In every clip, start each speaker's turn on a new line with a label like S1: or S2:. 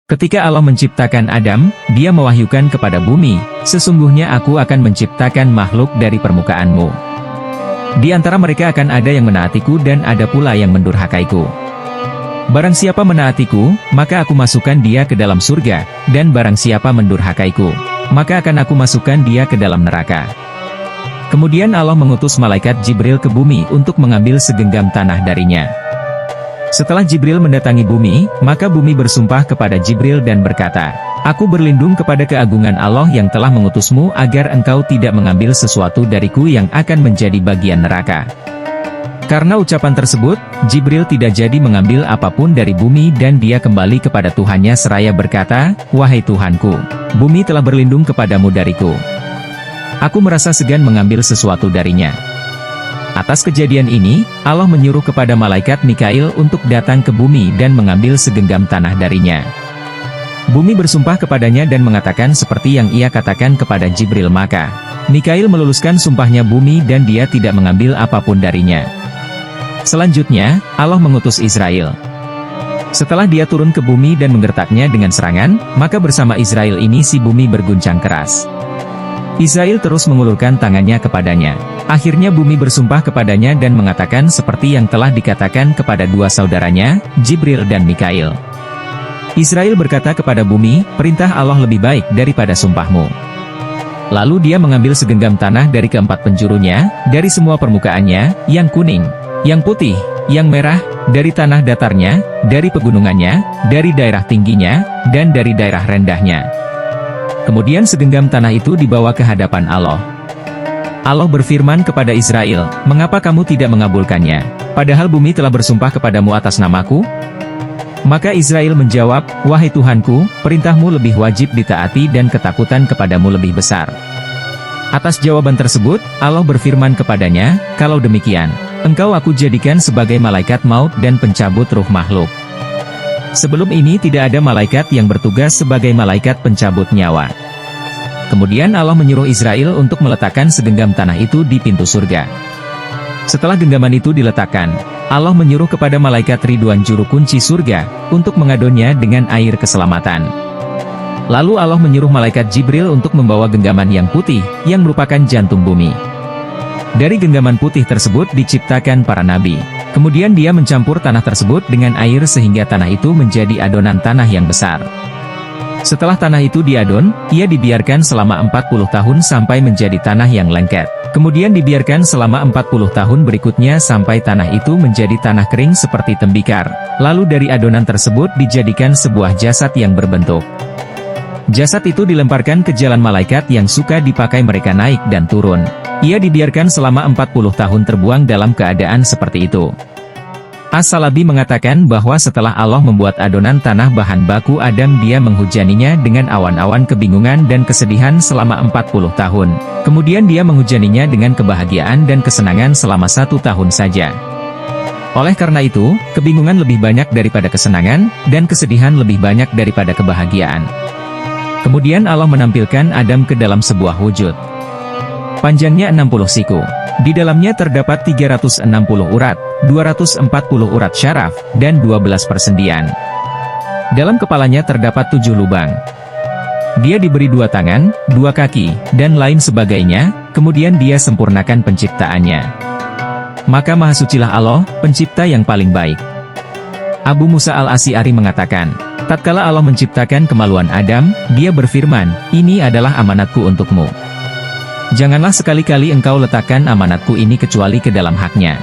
S1: Ketika Allah menciptakan Adam, Dia mewahyukan kepada bumi, "Sesungguhnya Aku akan menciptakan makhluk dari permukaanmu. Di antara mereka akan ada yang menaatiku dan ada pula yang mendurhakaiku. Barang siapa menaatiku, maka Aku masukkan dia ke dalam surga, dan barang siapa mendurhakaiku, maka akan Aku masukkan dia ke dalam neraka." Kemudian Allah mengutus malaikat Jibril ke bumi untuk mengambil segenggam tanah darinya. Setelah Jibril mendatangi bumi, maka bumi bersumpah kepada Jibril dan berkata, "Aku berlindung kepada keagungan Allah yang telah mengutusmu agar engkau tidak mengambil sesuatu dariku yang akan menjadi bagian neraka." Karena ucapan tersebut, Jibril tidak jadi mengambil apapun dari bumi dan dia kembali kepada Tuhannya seraya berkata, "Wahai Tuhanku, bumi telah berlindung kepadamu dariku. Aku merasa segan mengambil sesuatu darinya." Atas kejadian ini, Allah menyuruh kepada malaikat Mikail untuk datang ke bumi dan mengambil segenggam tanah darinya. Bumi bersumpah kepadanya dan mengatakan seperti yang ia katakan kepada Jibril, maka Mikail meluluskan sumpahnya bumi dan dia tidak mengambil apapun darinya. Selanjutnya, Allah mengutus Israel. Setelah dia turun ke bumi dan menggertaknya dengan serangan, maka bersama Israel ini si bumi berguncang keras. Israel terus mengulurkan tangannya kepadanya. Akhirnya bumi bersumpah kepadanya dan mengatakan seperti yang telah dikatakan kepada dua saudaranya, Jibril dan Mikail. Israel berkata kepada bumi, "Perintah Allah lebih baik daripada sumpahmu." Lalu dia mengambil segenggam tanah dari keempat penjurunya, dari semua permukaannya, yang kuning, yang putih, yang merah, dari tanah datarnya, dari pegunungannya, dari daerah tingginya, dan dari daerah rendahnya. Kemudian segenggam tanah itu dibawa ke hadapan Allah. Allah berfirman kepada Israel, "Mengapa kamu tidak mengabulkannya? Padahal bumi telah bersumpah kepadamu atas namaku?" Maka Israel menjawab, "Wahai Tuhanku, perintahmu lebih wajib ditaati dan ketakutan kepadamu lebih besar." Atas jawaban tersebut, Allah berfirman kepadanya, "Kalau demikian, engkau Aku jadikan sebagai malaikat maut dan pencabut ruh makhluk." Sebelum ini tidak ada malaikat yang bertugas sebagai malaikat pencabut nyawa. Kemudian Allah menyuruh Israel untuk meletakkan segenggam tanah itu di pintu surga. Setelah genggaman itu diletakkan, Allah menyuruh kepada malaikat Ridwan juru kunci surga, untuk mengadonnya dengan air keselamatan. Lalu Allah menyuruh malaikat Jibril untuk membawa genggaman yang putih, yang merupakan jantung bumi. Dari genggaman putih tersebut diciptakan para nabi. Kemudian dia mencampur tanah tersebut dengan air sehingga tanah itu menjadi adonan tanah yang besar. Setelah tanah itu diadon, ia dibiarkan selama 40 tahun sampai menjadi tanah yang lengket. Kemudian dibiarkan selama 40 tahun berikutnya sampai tanah itu menjadi tanah kering seperti tembikar. Lalu dari adonan tersebut dijadikan sebuah jasad yang berbentuk. Jasad itu dilemparkan ke jalan malaikat yang suka dipakai mereka naik dan turun. Ia dibiarkan selama 40 tahun terbuang dalam keadaan seperti itu. As-Salabi mengatakan bahwa setelah Allah membuat adonan tanah bahan baku Adam, dia menghujaninya dengan awan-awan kebingungan dan kesedihan selama 40 tahun. Kemudian dia menghujaninya dengan kebahagiaan dan kesenangan selama 1 tahun saja. Oleh karena itu, kebingungan lebih banyak daripada kesenangan, dan kesedihan lebih banyak daripada kebahagiaan. Kemudian Allah menampilkan Adam ke dalam sebuah wujud. Panjangnya 60 siku. Di dalamnya terdapat 360 urat, 240 urat syaraf, dan 12 persendian. Dalam kepalanya terdapat 7 lubang. Dia diberi 2 tangan, 2 kaki, dan lain sebagainya, kemudian dia sempurnakan penciptaannya. Maka Maha Sucilah Allah, pencipta yang paling baik. Abu Musa al-Asy'ari mengatakan, tatkala Allah menciptakan kemaluan Adam, dia berfirman, "Ini adalah amanatku untukmu. Janganlah sekali-kali engkau letakkan amanatku ini kecuali ke dalam haknya."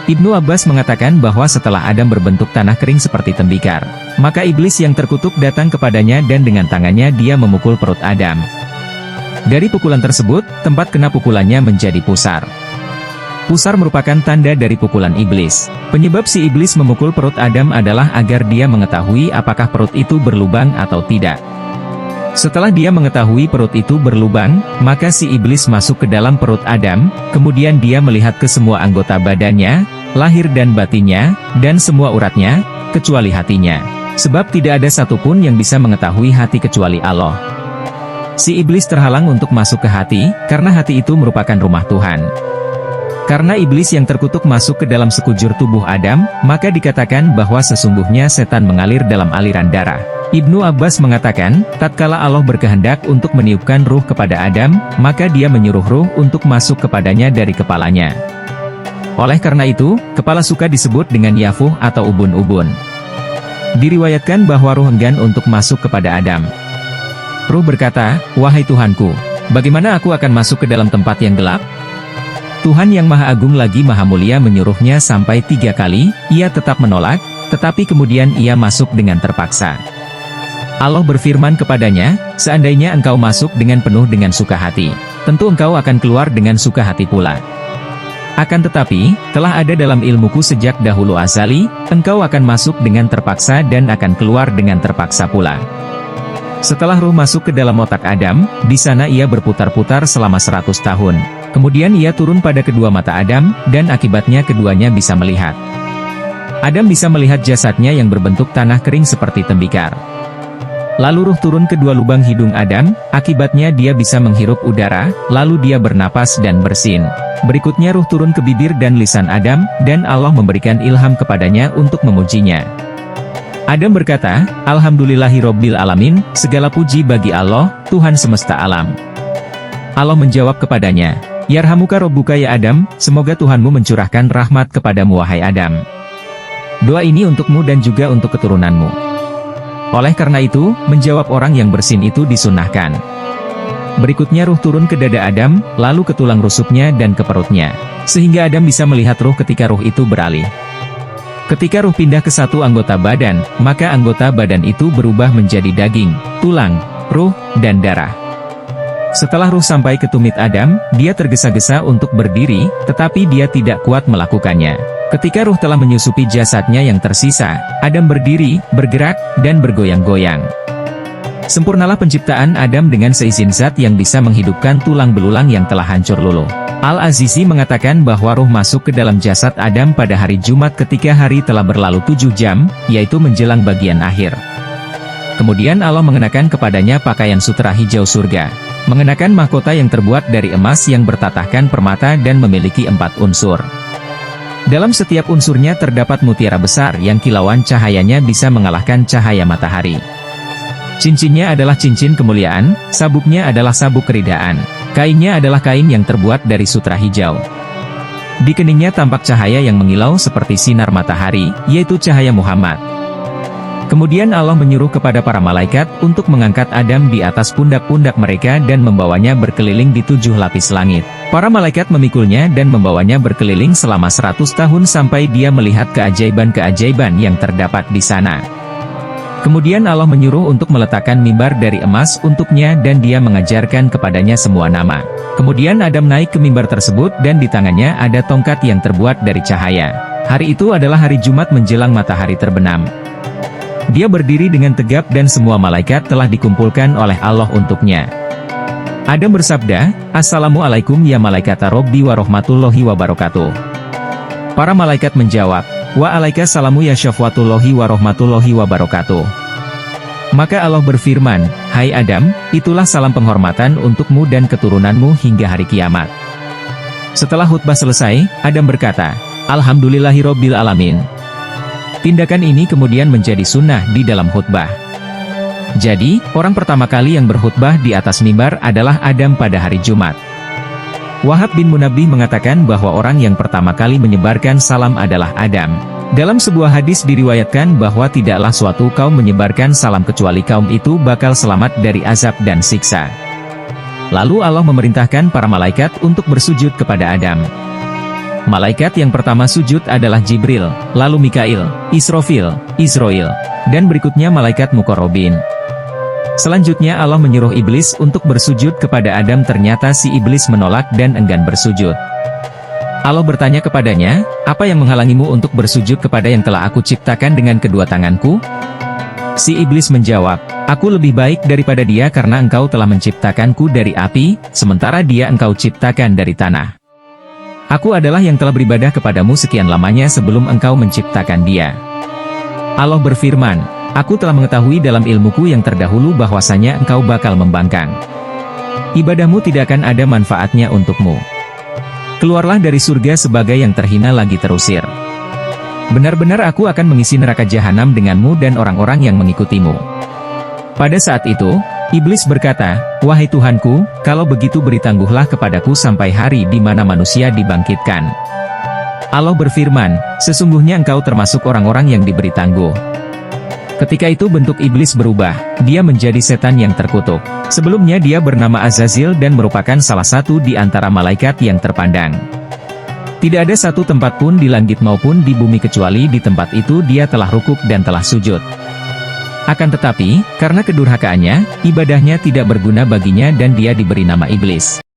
S1: Ibnu Abbas mengatakan bahwa setelah Adam berbentuk tanah kering seperti tembikar, maka iblis yang terkutuk datang kepadanya dan dengan tangannya dia memukul perut Adam. Dari pukulan tersebut, tempat kena pukulannya menjadi pusar. Pusar merupakan tanda dari pukulan iblis. Penyebab si iblis memukul perut Adam adalah agar dia mengetahui apakah perut itu berlubang atau tidak. Setelah dia mengetahui perut itu berlubang, maka si iblis masuk ke dalam perut Adam, kemudian dia melihat ke semua anggota badannya, lahir dan batinnya, dan semua uratnya, kecuali hatinya. Sebab tidak ada satupun yang bisa mengetahui hati kecuali Allah. Si iblis terhalang untuk masuk ke hati, karena hati itu merupakan rumah Tuhan. Karena iblis yang terkutuk masuk ke dalam sekujur tubuh Adam, maka dikatakan bahwa sesungguhnya setan mengalir dalam aliran darah. Ibnu Abbas mengatakan, tatkala Allah berkehendak untuk meniupkan ruh kepada Adam, maka dia menyuruh ruh untuk masuk kepadanya dari kepalanya. Oleh karena itu, kepala suka disebut dengan yafuh atau ubun-ubun. Diriwayatkan bahwa ruh enggan untuk masuk kepada Adam. Ruh berkata, "Wahai Tuhanku, bagaimana aku akan masuk ke dalam tempat yang gelap?" Tuhan yang Maha Agung lagi Maha Mulia menyuruhnya sampai 3 kali, ia tetap menolak, tetapi kemudian ia masuk dengan terpaksa. Allah berfirman kepadanya, "Seandainya engkau masuk dengan penuh dengan suka hati, tentu engkau akan keluar dengan suka hati pula. Akan tetapi, telah ada dalam ilmuku sejak dahulu azali, engkau akan masuk dengan terpaksa dan akan keluar dengan terpaksa pula." Setelah ruh masuk ke dalam otak Adam, di sana ia berputar-putar selama 100 tahun. Kemudian ia turun pada kedua mata Adam, dan akibatnya keduanya bisa melihat. Adam bisa melihat jasadnya yang berbentuk tanah kering seperti tembikar. Lalu ruh turun ke 2 lubang hidung Adam, akibatnya dia bisa menghirup udara, lalu dia bernapas dan bersin. Berikutnya ruh turun ke bibir dan lisan Adam, dan Allah memberikan ilham kepadanya untuk memujinya. Adam berkata, "Alhamdulillahirobbil alamin, segala puji bagi Allah, Tuhan semesta alam." Allah menjawab kepadanya, "Yarhamuka Robbuka ya Adam, semoga Tuhanmu mencurahkan rahmat kepadamu wahai Adam. Doa ini untukmu dan juga untuk keturunanmu." Oleh karena itu, menjawab orang yang bersin itu disunahkan. Berikutnya ruh turun ke dada Adam, lalu ke tulang rusuknya dan ke perutnya. Sehingga Adam bisa melihat ruh ketika ruh itu beralih. Ketika ruh pindah ke satu anggota badan, maka anggota badan itu berubah menjadi daging, tulang, ruh, dan darah. Setelah ruh sampai ke tumit Adam, dia tergesa-gesa untuk berdiri, tetapi dia tidak kuat melakukannya. Ketika ruh telah menyusupi jasadnya yang tersisa, Adam berdiri, bergerak, dan bergoyang-goyang. Sempurnalah penciptaan Adam dengan seizin zat yang bisa menghidupkan tulang belulang yang telah hancur luluh. Al-Azizi mengatakan bahwa ruh masuk ke dalam jasad Adam pada hari Jumat ketika hari telah berlalu 7 jam, yaitu menjelang bagian akhir. Kemudian Allah mengenakan kepadanya pakaian sutra hijau surga, mengenakan mahkota yang terbuat dari emas yang bertatahkan permata dan memiliki 4 unsur. Dalam setiap unsurnya terdapat mutiara besar yang kilauan cahayanya bisa mengalahkan cahaya matahari. Cincinnya adalah cincin kemuliaan, sabuknya adalah sabuk keridaan. Kainnya adalah kain yang terbuat dari sutra hijau. Di keningnya tampak cahaya yang mengilau seperti sinar matahari, yaitu cahaya Muhammad. Kemudian Allah menyuruh kepada para malaikat untuk mengangkat Adam di atas pundak-pundak mereka dan membawanya berkeliling di 7 lapis langit. Para malaikat memikulnya dan membawanya berkeliling selama 100 tahun sampai dia melihat keajaiban-keajaiban yang terdapat di sana. Kemudian Allah menyuruh untuk meletakkan mimbar dari emas untuknya dan dia mengajarkan kepadanya semua nama. Kemudian Adam naik ke mimbar tersebut dan di tangannya ada tongkat yang terbuat dari cahaya. Hari itu adalah hari Jumat menjelang matahari terbenam. Dia berdiri dengan tegap dan semua malaikat telah dikumpulkan oleh Allah untuknya. Adam bersabda, "Assalamualaikum ya malaikat Rabbi wa rahmatullahi wa barakatuh." Para malaikat menjawab, "Waalaikumsalam ya syafwatullahi wa rahmatullahi wa barakatuh." Maka Allah berfirman, "Hai Adam, itulah salam penghormatan untukmu dan keturunanmu hingga hari kiamat." Setelah khutbah selesai, Adam berkata, "Alhamdulillahirobbil alamin." Tindakan ini kemudian menjadi sunnah di dalam khutbah. Jadi, orang pertama kali yang berkhutbah di atas mimbar adalah Adam pada hari Jumat. Wahab bin Munabbih mengatakan bahwa orang yang pertama kali menyebarkan salam adalah Adam. Dalam sebuah hadis diriwayatkan bahwa tidaklah suatu kaum menyebarkan salam kecuali kaum itu bakal selamat dari azab dan siksa. Lalu Allah memerintahkan para malaikat untuk bersujud kepada Adam. Malaikat yang pertama sujud adalah Jibril, lalu Mikail, Israfil, Israil, dan berikutnya malaikat Muqarrabin. Selanjutnya Allah menyuruh iblis untuk bersujud kepada Adam, ternyata si iblis menolak dan enggan bersujud. Allah bertanya kepadanya, "Apa yang menghalangimu untuk bersujud kepada yang telah aku ciptakan dengan kedua tanganku?" Si iblis menjawab, "Aku lebih baik daripada dia karena engkau telah menciptakanku dari api, sementara dia engkau ciptakan dari tanah. Aku adalah yang telah beribadah kepadamu sekian lamanya sebelum engkau menciptakan dia." Allah berfirman, "Aku telah mengetahui dalam ilmuku yang terdahulu bahwasanya engkau bakal membangkang. Ibadahmu tidak akan ada manfaatnya untukmu. Keluarlah dari surga sebagai yang terhina lagi terusir. Benar-benar aku akan mengisi neraka jahanam denganmu dan orang-orang yang mengikutimu. Pada saat itu, iblis berkata, wahai Tuhanku, kalau begitu beri tangguhlah kepadaku sampai hari di mana manusia dibangkitkan. Allah berfirman, sesungguhnya engkau termasuk orang-orang yang diberi tangguh. Ketika itu bentuk iblis berubah, dia menjadi setan yang terkutuk. Sebelumnya dia bernama Azazil dan merupakan salah satu di antara malaikat yang terpandang. Tidak ada satu tempat pun di langit maupun di bumi kecuali di tempat itu dia telah rukuk dan telah sujud. Akan tetapi, karena kedurhakaannya, ibadahnya tidak berguna baginya dan dia diberi nama iblis.